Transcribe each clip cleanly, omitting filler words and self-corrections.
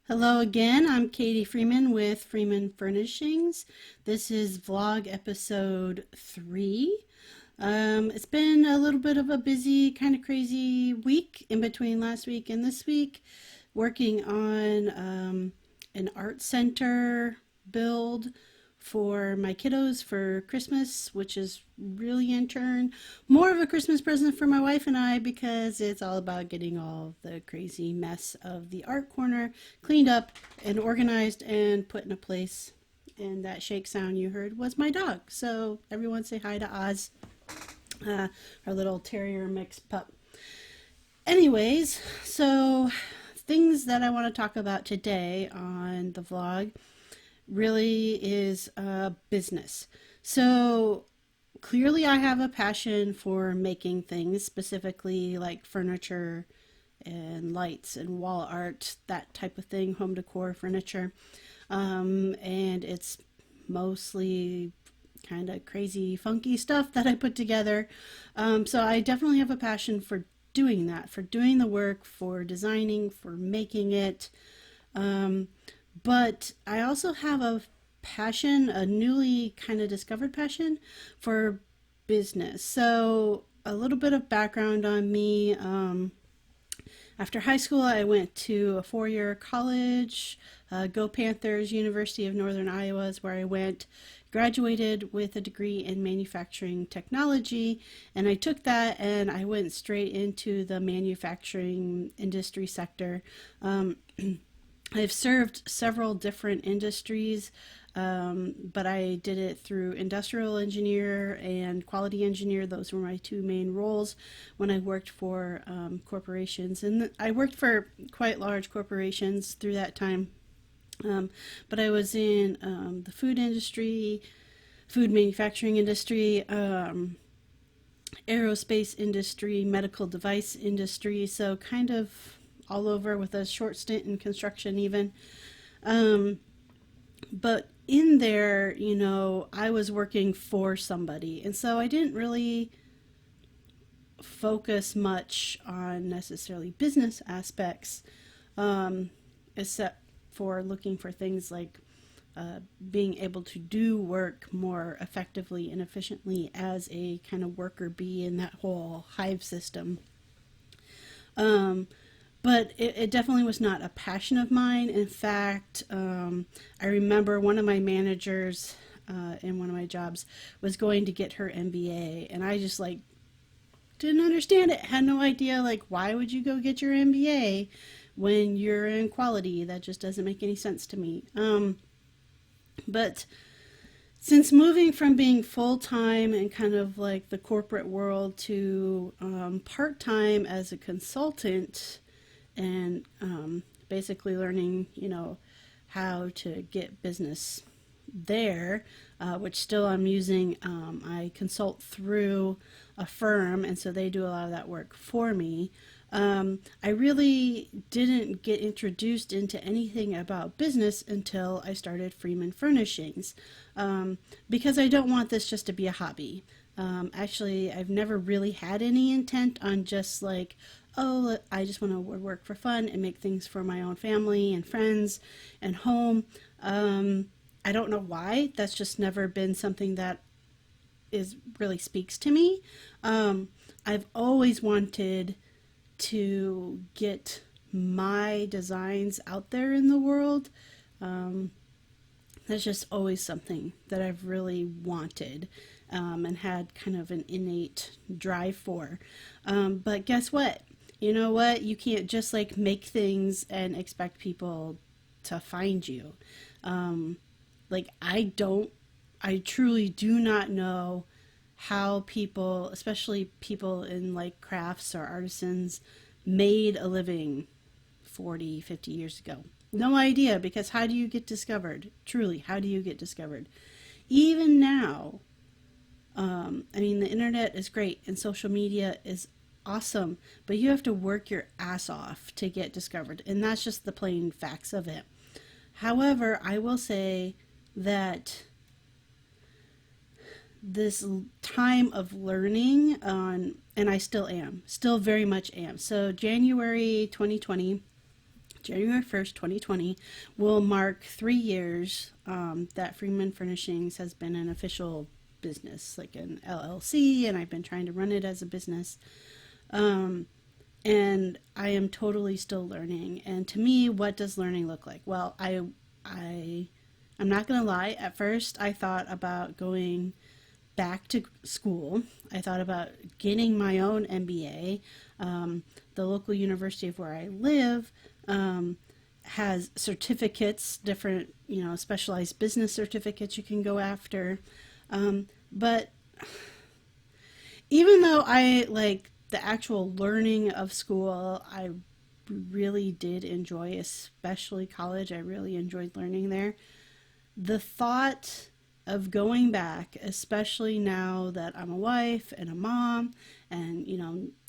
Hello again. I'm Katie Freeman with Freeman Furnishings. This is vlog episode 3. It's been a little bit of a busy, kind of crazy week in between last week and this week, working on an art center build for my kiddos for Christmas, which is really in turn more of a Christmas present for my wife and I because it's all about getting all the crazy mess of the art corner cleaned up and organized and put in a place. And that shake sound you heard was my dog. So everyone say hi to Oz, uh, our little terrier mix pup. Anyways, so things that I want to talk about today on the vlog really is business. So clearly, I have a passion for making things, specifically like furniture and lights and wall art, that type of thing, home decor furniture. And it's mostly kind of crazy, funky stuff that I put together. So I definitely have a passion for doing that, for doing the work, for designing, for making it. Um, but I also have a passion, a newly kind of discovered passion for business. So, a little bit of background on me. After high school, I went to a 4 year college, Go Panthers, University of Northern Iowa is where I went. Graduated with a degree in manufacturing technology, and I took that and I went straight into the manufacturing industry sector. Um, I've served several different industries, but I did it through industrial engineer and quality engineer. Those were my two main roles when I worked for corporations. And I worked for quite large corporations through that time. Um, but I was in the food industry, food manufacturing industry, aerospace industry, medical device industry, so kind of all over with a short stint in construction even. Um, but in there, I was working for somebody, and so I didn't really focus much on necessarily business aspects, um, except for looking for things like uh, being able to do work more effectively and efficiently as a kind of worker bee in that whole hive system. Um, but it definitely was not a passion of mine. In fact, I remember one of my managers in one of my jobs was going to get her MBA, and I just like didn't understand it. Had no idea like why would you go get your MBA when you're in quality? That just doesn't make any sense to me. But since moving from being full time and kind of like the corporate world to part time as a consultant, and basically learning, how to get business there, which still I'm using. I consult through a firm, and so they do a lot of that work for me. I really didn't get introduced into anything about business until I started Freeman Furnishings, because I don't want this just to be a hobby. Actually, I've never really had any intent on just like, oh, I just want to work for fun and make things for my own family and friends and home. I don't know why. That's just never been something that is really speaks to me. I've always wanted to get my designs out there in the world. Um, that's just always something that I've really wanted, and had kind of an innate drive for. But guess what? You know what? You can't just like make things and expect people to find you. Um, like, I truly do not know how people, especially people in like crafts or artisans, made a living 40, 50 years ago. No idea, because how do you get discovered? Truly, how do you get discovered? Even now, I mean, the internet is great and social media is awesome, but you have to work your ass off to get discovered, and that's just the plain facts of it. However, I will say that this time of learning on, and I still am, still very much am. So January 2020, January 1st, 2020, will mark 3 years that Freeman Furnishings has been an official business, like an LLC, and I've been trying to run it as a business. And I am totally still learning. And to me, what does learning look like? Well, I'm not going to lie. At first, I thought about going back to school. I thought about getting my own MBA. The local university of where I live has certificates, different, specialized business certificates you can go after. But even though I like the actual learning of school, I really did enjoy, especially college. I really enjoyed learning there. The thought of going back, especially now that I'm a wife and a mom and,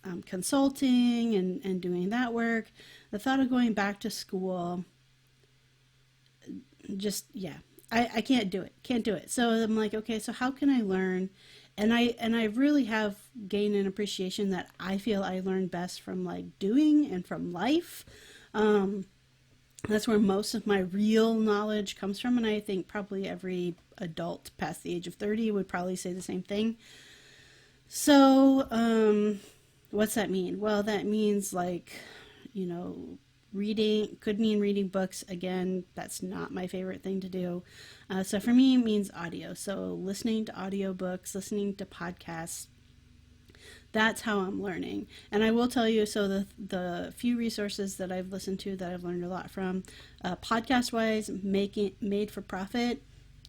I'm consulting and doing that work, the thought of going back to school, just, yeah, I can't do it. Can't do it. So I'm like, okay, so how can I learn? And I really have gained an appreciation that I feel I learn best from like doing and from life. That's where most of my real knowledge comes from, and I think probably every adult past the age of 30 would probably say the same thing. So, what's that mean? Well, that means like, reading could mean reading books. Again, that's not my favorite thing to do. So for me, it means audio. So listening to audiobooks, listening to podcasts. That's how I'm learning. And I will tell you, so the few resources that I've listened to that I've learned a lot from, podcast-wise, Made for Profit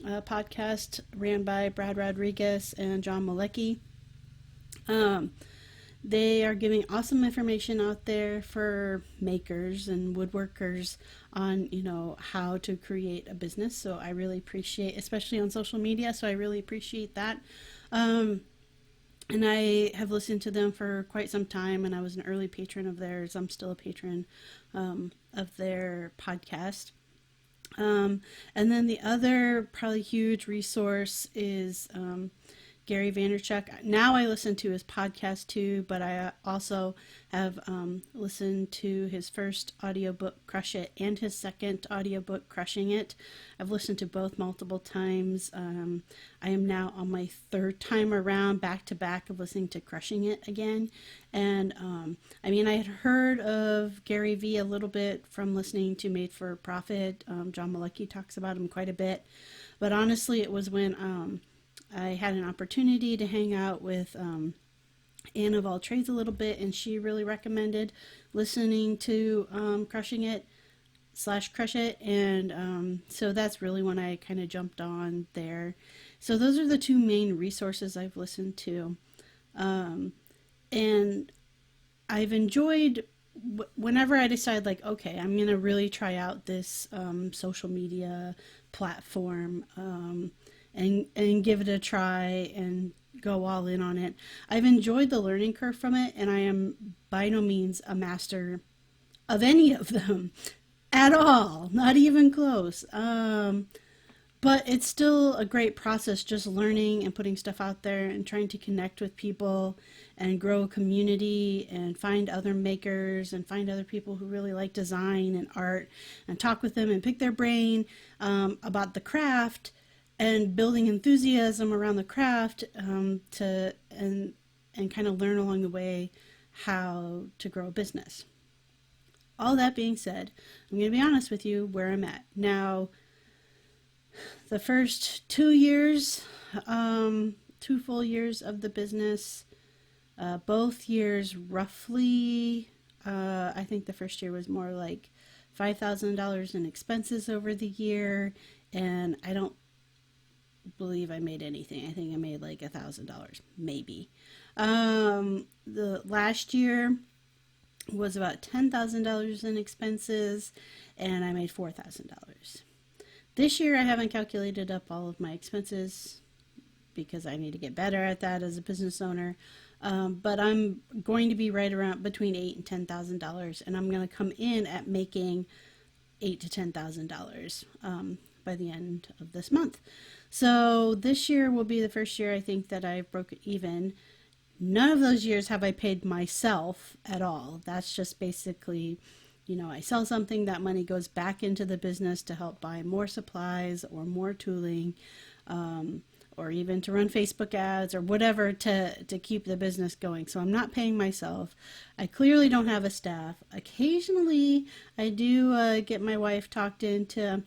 podcast ran by Brad Rodriguez and John Malecki. They are giving awesome information out there for makers and woodworkers on, how to create a business. So I really appreciate, especially on social media, so I really appreciate that. And I have listened to them for quite some time, and I was an early patron of theirs. I'm still a patron of their podcast. And then the other probably huge resource is Gary Vaynerchuk. Now I listen to his podcast too, but I also have listened to his first audiobook, Crush It, and his second audiobook, Crushing It. I've listened to both multiple times. I am now on my third time around, back to back, of listening to Crushing It again. And I had heard of Gary V a little bit from listening to Made for Profit. John Malecki talks about him quite a bit. But honestly, it was when I had an opportunity to hang out with Anne of All Trades a little bit, and she really recommended listening to Crushing It / Crush It, and so that's really when I kind of jumped on there. So those are the two main resources I've listened to, and I've enjoyed whenever I decide, like, okay, I'm going to really try out this social media platform, and give it a try and go all in on it. I've enjoyed the learning curve from it, and I am by no means a master of any of them at all, not even close. But it's still a great process, just learning and putting stuff out there and trying to connect with people and grow a community and find other makers and find other people who really like design and art and talk with them and pick their brain about the craft, and building enthusiasm around the craft and kind of learn along the way how to grow a business. All that being said, I'm going to be honest with you where I'm at. Now, the first 2 years, 2 full years of the business, both years roughly, I think the first year was more like $5,000 in expenses over the year, and I don't believe I made anything. I think I made like $1,000, maybe. The last year was about $10,000 in expenses, and I made $4,000. This year I haven't calculated up all of my expenses because I need to get better at that as a business owner. But I'm going to be right around between $8,000 and $10,000, and I'm going to come in at making $8,000 to $10,000 by the end of this month. So this year will be the first year I think that I broke even. None of those years have I paid myself at all. That's just basically I sell something, that money goes back into the business to help buy more supplies or more tooling, or even to run Facebook ads or whatever to keep the business going. So I'm not paying myself. I clearly don't have a staff. Occasionally, I do get my wife talked into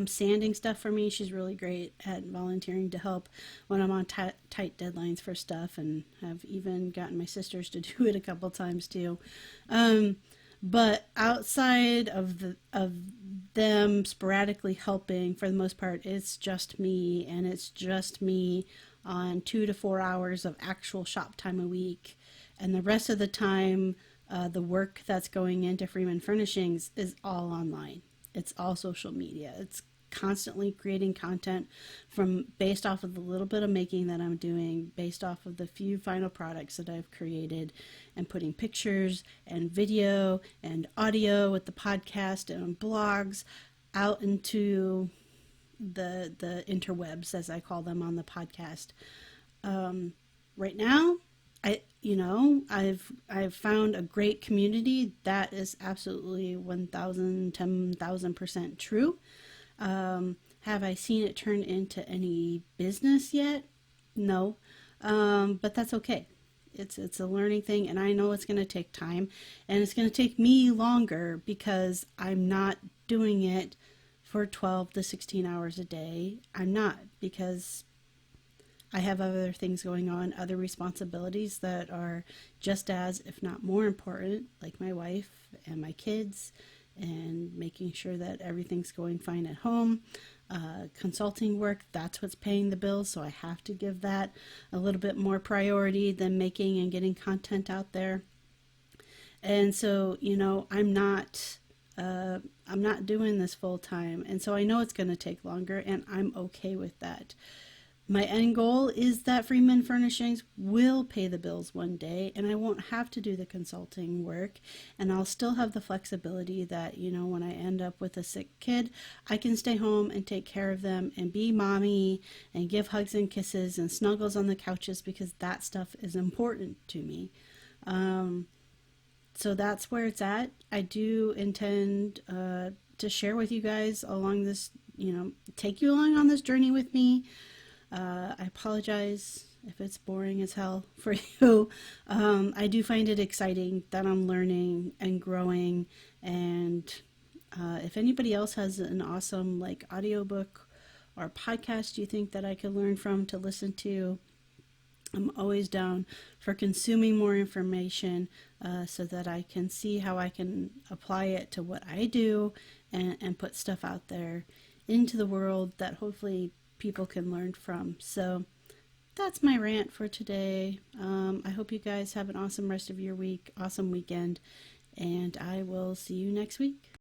sanding stuff for me. She's really great at volunteering to help when I'm on tight deadlines for stuff, and have even gotten my sisters to do it a couple times too. But outside of them sporadically helping, for the most part, it's just me, and it's just me on 2 to 4 hours of actual shop time a week, and the rest of the time, the work that's going into Freeman Furnishings is all online. It's all social media. It's constantly creating content based off of the little bit of making that I'm doing, based off of the few final products that I've created, and putting pictures and video and audio with the podcast and blogs out into the interwebs, as I call them on the podcast. Right now, I've found a great community. That is absolutely 1,000, 10,000% true. Have I seen it turn into any business yet? No. But that's okay. It's a learning thing, and I know it's going to take time, and it's going to take me longer because I'm not doing it for 12 to 16 hours a day. I'm not, because I have other things going on, other responsibilities that are just as, if not more important, like my wife and my kids, and making sure that everything's going fine at home. Consulting work, that's what's paying the bills, so I have to give that a little bit more priority than making and getting content out there. And so, I'm not doing this full time, and so I know it's going to take longer, and I'm okay with that. My end goal is that Freeman Furnishings will pay the bills one day, and I won't have to do the consulting work, and I'll still have the flexibility that, when I end up with a sick kid, I can stay home and take care of them and be mommy and give hugs and kisses and snuggles on the couches, because that stuff is important to me. So that's where it's at. I do intend to share with you guys along this, take you along on this journey with me. I apologize if it's boring as hell for you. I do find it exciting that I'm learning and growing, and if anybody else has an awesome audiobook or podcast you think that I could learn from to listen to, I'm always down for consuming more information so that I can see how I can apply it to what I do, and put stuff out there into the world that hopefully people can learn from. So that's my rant for today. I hope you guys have an awesome rest of your week, awesome weekend, and I will see you next week.